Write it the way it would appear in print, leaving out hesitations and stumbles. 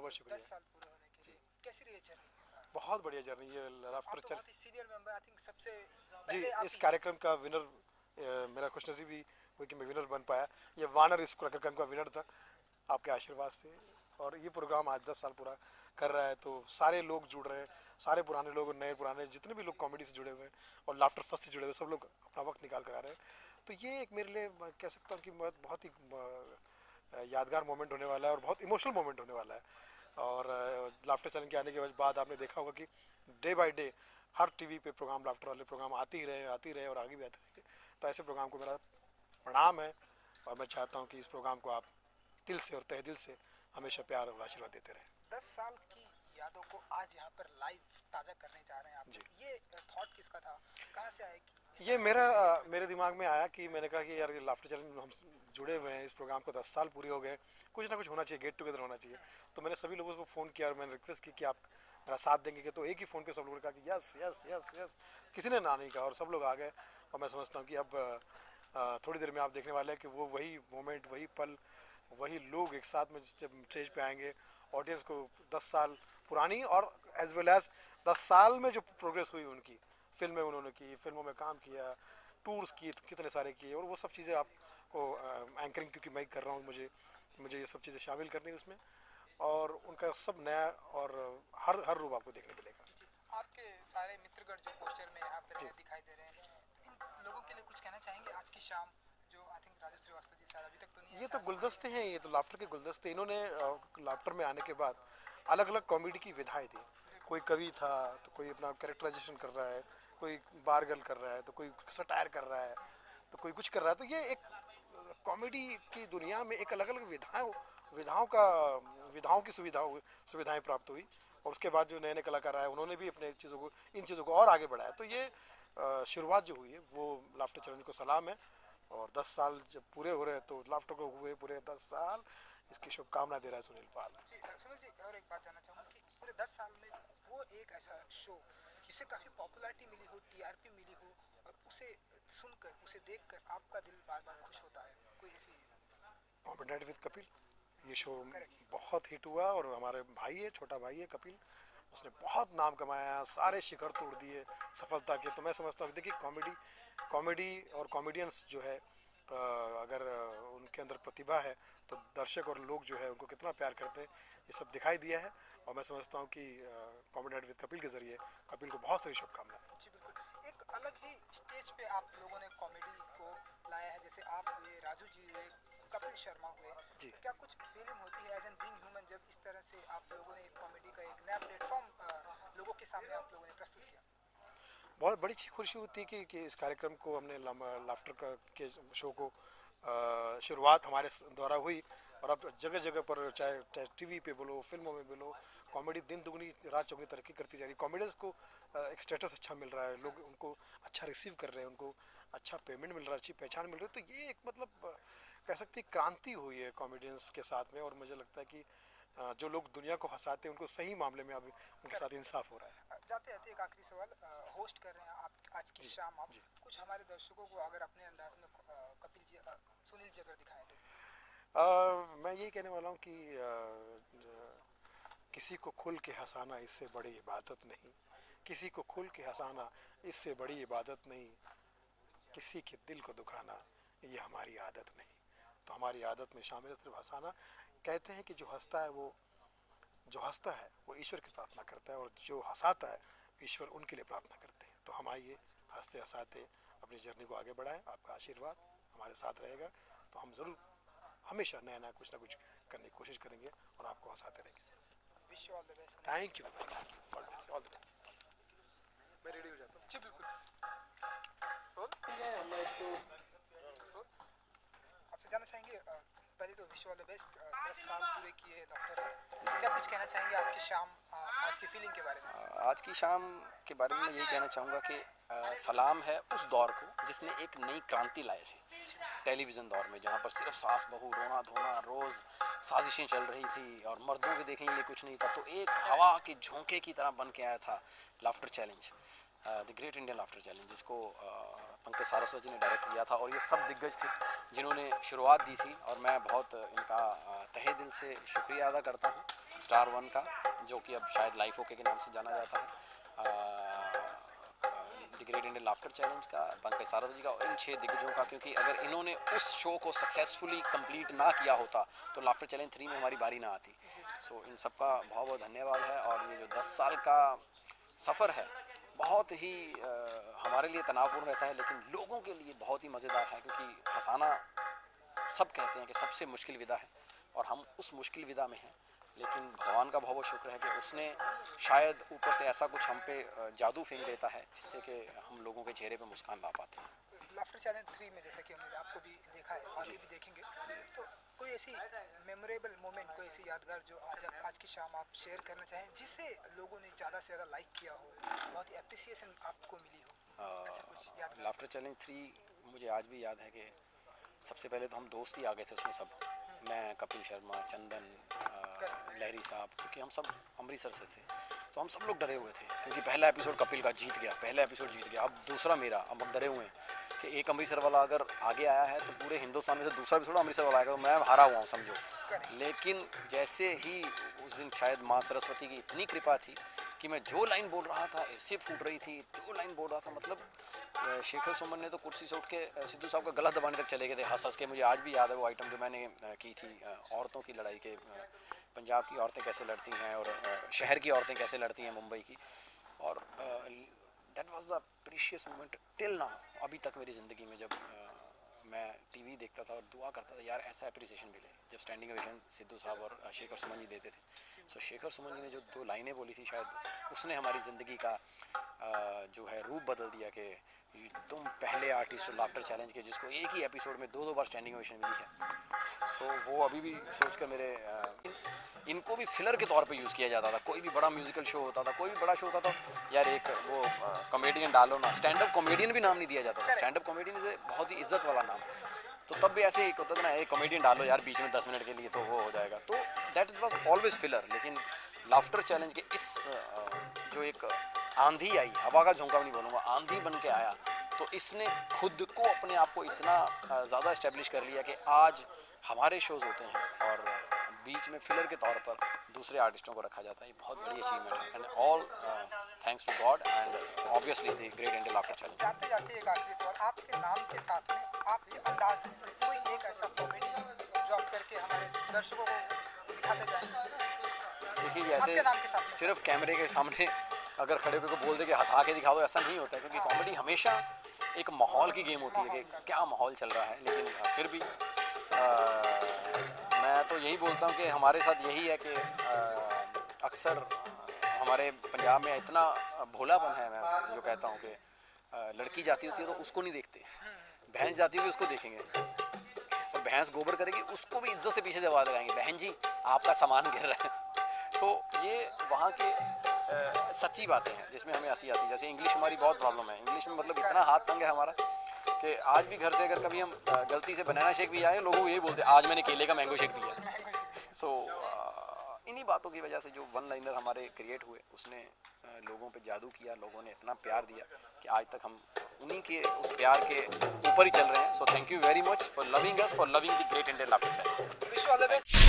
बहुत शुक्रिया। 10 साल पूरे होने के लिए कैसी रही जर्नी? बहुत बढ़िया जर्नी ये लाफ्टर आप तो बहुत ही सीनियर मेंबर, आई थिंक सबसे जी पहले आप इस कार्यक्रम का विनर मेरा खुशनसीबी हुई कि मैं विनर बन पाया। ये वानर इस कार्यक्रम का विनर था आपके आशीर्वाद से। और ये प्रोग्राम आज 10 साल पूरा कर रहा है, तो सारे लोग जुड़ रहे हैं, सारे पुराने लोग और नए पुराने जितने भी लोग कॉमेडी से जुड़े हुए हैं और लाफ्टर फर्स्ट से जुड़े हुए सब लोग अपना वक्त निकाल कर आ रहे हैं। तो ये एक मेरे लिए मैं कह सकता हूँ कि बहुत ही यादगार मोमेंट होने वाला है और बहुत इमोशनल मोमेंट होने वाला है। और लाफ्टर चैनल के आने के बाद आपने देखा होगा कि day by day her TV पे प्रोग्राम, लाफ्टर वाले प्रोग्राम आते ही रहे और आगे भी आते रहेंगे। तो ऐसे प्रोग्राम को मेरा प्रणाम है और मैं चाहता हूँ कि इस प्रोग्राम को आप दिल से और तहे दिल से हमेशा प्यार और आशीर्वाद देते रहें। 10 साल की यादों को आज यहाँ पर लाइव ताज़ा करने जा रहे हैं आप। ये थॉट किसका था, कहाँ से आया कि ये मेरे दिमाग में आया कि मैंने कहा कि यार ये लाफ्टर चैनल में हम जुड़े हुए हैं, इस प्रोग्राम को 10 साल पूरे हो गए, कुछ ना कुछ होना चाहिए, गेट टुगेदर होना चाहिए। तो मैंने सभी लोगों को फ़ोन किया और मैंने रिक्वेस्ट की कि आप मेरा साथ देंगे। तो एक ही फ़ोन पे सब लोगों ने कहा कि यस यस यस यस, किसी ने ना नहीं कहा और सब लोग आ गए। और मैं समझता हूँ कि अब थोड़ी देर में आप देखने वाले हैं कि वो वही मोमेंट, वही पल, वही लोग एक साथ में जब स्टेज पे आएंगे, ऑडियंस को 10 साल पुरानी और एज वेल एज 10 साल में जो प्रोग्रेस हुई उनकी, फिल्में उन्होंने की, फिल्मों में काम किया, टूर्स किए कितने सारे किए, और वो सब चीज़ें आपको एंकरिंग क्योंकि मैं कर रहा हूँ, मुझे ये सब चीज़ें शामिल करनी है उसमें, और उनका सब नया और हर रूप आपको देखने मिलेगा। आपके सारे मित्रगण जो पोस्टर में यहाँ पर दिखाई दे रहे हैं, इन लोगों के लिए कुछ कहना चाहेंगे? आज की शाम जो आई थिंक राजू श्रीवास्तव जी शायद अभी तक तो नहीं है, ये तो गुलदस्ते हैं, ये तो लाफ्टर के गुलदस्ते। इन्होंने लाफ्टर में आने के बाद अलग अलग कॉमेडी की विधाएं दी। कोई कवि था तो कोई अपना कैरेक्टराइजेशन कर रहा है, कोई बारगल कर रहा है, तो कोई सटायर कर रहा है, तो कोई कुछ कर रहा है। तो ये एक कॉमेडी की दुनिया में एक अलग अलग विधाओं की सुविधाएं प्राप्त हुई। और उसके बाद जो नए नए कलाकार आए उन्होंने भी अपने इन चीज़ों को और आगे बढ़ाया। तो ये शुरुआत जो हुई है वो लाफ्टर चैनल को सलाम है। और 10 साल जब पूरे हो रहे हैं तो लाफ्टर को हुए पूरे 10 साल, इसकी शुभकामना दे रहा है सुनील पाल। जी सुनील जी, और एक बात जानना चाहूँगा कि पूरे 10 साल में वो एक ऐसा शो जिसे काफ़ी पॉपुलैरिटी मिली हो, टीआरपी मिली हो, और उसे सुनकर, उसे देखकर आपका दिल बार बार खुश होता है, कोई ऐसी? कॉमेडी नाइट विद कपिल, ये शो बहुत हिट हुआ और हमारे भाई है, छोटा भाई है कपिल, उसने बहुत नाम कमाया, सारे शिखर तोड़ दिए सफलता के। तो मैं समझता हूँ देखिए कॉमेडी और कॉमेडियंस जो है अगर उनके अंदर प्रतिभा है तो दर्शक और लोग जो है उनको कितना प्यार करते हैं, ये सब दिखाई दिया है। और मैं समझता हूँ कि कॉमेडी नाइट विद कपिल के जरिए कपिल को बहुत सारी शुभकामनाएं। जी बिल्कुल, एक अलग ही स्टेज पे आप लोगों ने कॉमेडी को लाया है, जैसे आप हुए, राजू जी हुए, कपिल शर्मा हुए। क्या कुछ फीलिंग होती है एज एन बीइंग ह्यूमन जब इस तरह से आप लोगों ने एक कॉमेडी का एक नया प्लेटफॉर्म लोगों के सामने आप लोगों ने प्रस्तुत किया? बहुत बड़ी खुशी होती है कि इस कार्यक्रम को हमने लाफ्टर के शो को शुरुआत हमारे द्वारा हुई और अब जगह जगह पर चाहे टीवी पे बोलो, फिल्मों में बोलो, कॉमेडी दिन दुगनी रात चौगनी तरक्की करती जा रही है। कॉमेडियंस को एक स्टेटस अच्छा मिल रहा है, लोग उनको अच्छा रिसीव कर रहे हैं, उनको अच्छा पेमेंट मिल रहा है, अच्छी पहचान मिल रही है। तो ये एक मतलब कह सकते हैं क्रांति हुई है कॉमेडियंस के साथ में। और मुझे लगता है कि जो लोग दुनिया को हंसाते हैं उनको सही मामले में अभी उनके साथ इंसाफ हो रहा है। जाते जाते एक आखिरी सवाल, होस्ट कर रहे हैं आप आज की शाम, आप कुछ हमारे दर्शकों को अगर अपने अंदाज में कपिल जी, सुनील जी अगर दिखाएं तो? मैं यही कहने वाला हूँ कि किसी को खुल के हंसाना इससे बड़ी इबादत नहीं, किसी को खुल के हंसाना इससे बड़ी इबादत नहीं, किसी के दिल को दुखाना ये हमारी आदत नहीं। तो हमारी आदत में शामिल है सिर्फ हंसाना। कहते हैं कि जो हंसता है वो ईश्वर की प्रार्थना करता है, और जो हंसाता है ईश्वर उनके लिए प्रार्थना करते हैं। तो हम आइए हंसते हंसाते अपनी जर्नी को आगे बढ़ाएं। आपका आशीर्वाद हमारे साथ रहेगा तो हम ज़रूर हमेशा नया नया कुछ ना कुछ करने की कोशिश करेंगे और आपको हंसाते रहेंगे। Wish you all the best. Thank you, all the best. मैं रेडी हो जाता हूँ। जी बिल्कुल। आपसे जानना चाहेंगे, पहले तो wish you all the best, 10 साल पूरे किए लाफ्टर, क्या कुछ कहना चाहेंगे आज की शाम, आज की फीलिंग के बारे में? आज की शाम के बारे में मैं यही कहना चाहूँगा कि सलाम है उस दौर को जिसने एक नई क्रांति लाई थी। टेलीविज़न दौर में, जहाँ पर सिर्फ सास बहू रोना धोना रोज़ साजिशें चल रही थी और मर्दों के देखने के लिए कुछ नहीं था, तो एक हवा के झोंके की तरह बन के आया था laughter challenge, the great Indian laughter challenge, जिसको पंकज सारस्वत जी ने डायरेक्ट किया था। और ये सब दिग्गज थे जिन्होंने शुरुआत दी थी, और मैं बहुत इनका तहे दिल से शुक्रिया अदा करता हूँ स्टार वन का, जो कि अब शायद लाइफ ओके के नाम से जाना जाता है, the great Indian laughter challenge का, पंकज सारस्वत जी का और इन 6 दिग्गजों का, क्योंकि अगर इन्होंने उस शो को सक्सेसफुली कंप्लीट ना किया होता तो लाफ्टर चैलेंज 3 में हमारी बारी ना आती। सो इन सब का बहुत बहुत धन्यवाद है। और ये जो 10 साल का सफ़र है बहुत ही हमारे लिए तनावपूर्ण रहता है, लेकिन लोगों के लिए बहुत ही मज़ेदार है, क्योंकि हंसाना सब कहते हैं कि सबसे मुश्किल विधा है, और हम उस मुश्किल विधा में हैं। लेकिन भगवान का बहुत बहुत शुक्र है कि उसने शायद ऊपर से ऐसा कुछ हम पे जादू फेंक देता है जिससे कि हम लोगों के चेहरे पे मुस्कान ला पाते हैं। लाफ्टर चैलेंज 3 में जैसा कि हमने आपको भी देखा है, आगे भी देखेंगे, तो कोई ऐसी मेमोरेबल मोमेंट, कोई ऐसी यादगार जो आज की शाम आप शेयर करना चाहें, जिससे लोगों ने ज़्यादा से ज़्यादा लाइक किया हो, बहुत ही एप्रिसिएशन आपको मिली हो, ऐसा कुछ यादगार? लाफ्टर चैलेंज 3 मुझे आज भी याद है कि सबसे पहले तो हम दोस्त ही आ गए थे उसमें सब, मैं, कपिल शर्मा, चंदन, लहरी साहब, क्योंकि हम सब अमृतसर से थे, तो हम सब लोग डरे हुए थे, क्योंकि पहला एपिसोड कपिल का जीत गया, पहला एपिसोड जीत गया, अब दूसरा मेरा, अब हम डरे हुए हैं कि एक अमृतसर वाला अगर आगे आया है तो पूरे हिंदुस्तान में से दूसरा एपिसोड अमृतसर वाला आएगा, तो मैं हारा हुआ हूँ समझो। लेकिन जैसे ही उस दिन शायद माँ सरस्वती की इतनी कृपा थी कि मैं जो लाइन बोल रहा था ऐसे फूट रही थी, जो लाइन बोल रहा था, मतलब शेखर सुमन ने तो कुर्सी से उठ के सिद्धू साहब का गला दबाने तक चले गए थे हंस हंस के। मुझे आज भी याद है वो आइटम जो मैंने की थी, औरतों की लड़ाई के, पंजाब की औरतें कैसे लड़ती हैं और शहर की औरतें कैसे लड़ती हैं मुंबई की, और that was the precious moment till now. अभी तक मेरी ज़िंदगी में जब मैं टीवी देखता था और दुआ करता था यार ऐसा एप्रिसिएशन मिले, जब स्टैंडिंग ओवेशन सिद्धू साहब और शेखर सुमन जी देते थे। सो शेखर सुमन जी ने जो 2 लाइनें बोली थी, शायद उसने हमारी ज़िंदगी का जो है रूप बदल दिया कि तुम पहले आर्टिस्ट हो लाफ्टर चैलेंज के जिसको एक ही एपिसोड में 2-2 बार स्टैंडिंग ओवेशन मिली है। सो वो अभी भी सोच कर मेरे इनको भी फिलर के तौर पे यूज़ किया जाता था। कोई भी बड़ा म्यूजिकल शो होता था, कोई भी बड़ा शो होता था, यार एक वो कॉमेडियन डालो ना, स्टैंड अप कॉमेडियन भी नाम नहीं दिया जाता था, स्टैंड अप कॉमेडियन इज़ बहुत ही इज्जत वाला नाम। तो तब भी ऐसे ही होता था ना, एक कॉमेडियन डालो यार बीच में 10 मिनट के लिए तो वो हो जाएगा, तो दैट वाज ऑलवेज फिलर। लेकिन लाफ्टर चैलेंज के इस जो एक आंधी आई, हवा का झोंका नहीं बोलूँगा, आंधी बन के आया, तो इसने खुद को अपने आप को इतना ज़्यादा इस्टेब्लिश कर लिया कि आज हमारे शोज़ होते हैं और बीच में फिलर के तौर पर दूसरे आर्टिस्टों को रखा जाता है। ये बहुत बड़ी अचीवमेंट है, and all thanks to God and obviously the great Indian laughter challenge. जाते जाते एक आखिरी सवाल, आपके नाम के साथ में आपके अंदाज में कोई एक ऐसा कॉमेडी जो आप करके हमारे दर्शकों को दिखाते जाएं? देखिए ऐसे सिर्फ कैमरे के सामने अगर खड़े होकर बोल दे कि हंसा के दिखा दो, ऐसा नहीं होता है, क्योंकि कॉमेडी हमेशा एक माहौल की गेम होती है कि क्या माहौल चल रहा है। लेकिन फिर भी मैं तो यही बोलता हूँ कि हमारे साथ यही है कि अक्सर हमारे पंजाब में इतना भोलापन है, मैं जो कहता हूँ कि लड़की जाती होती है तो उसको नहीं देखते, भैंस जाती होगी उसको देखेंगे, और भैंस गोबर करेगी उसको भी इज्जत से पीछे से आवाज़ लगाएंगे, बहन जी आपका सामान गिर रहा है। सो ये वहाँ के सच्ची बातें हैं जिसमें हमें हंसी आती है। जैसे इंग्लिश हमारी बहुत प्रॉब्लम है, इंग्लिश में मतलब इतना हाथ तंग है हमारा कि आज भी घर से अगर कभी हम गलती से बनाना शेक भी आए, लोगों को यही बोलते हैं आज मैंने केले का मैंगो शेक पिया। सो इन्हीं बातों की वजह से जो वन लाइनर हमारे क्रिएट हुए उसने लोगों पे जादू किया, लोगों ने इतना प्यार दिया कि आज तक हम उन्हीं के उस प्यार के ऊपर ही चल रहे हैं। So thank you very much for loving us, for loving the great Indian laughter challenge. Wish you all the best.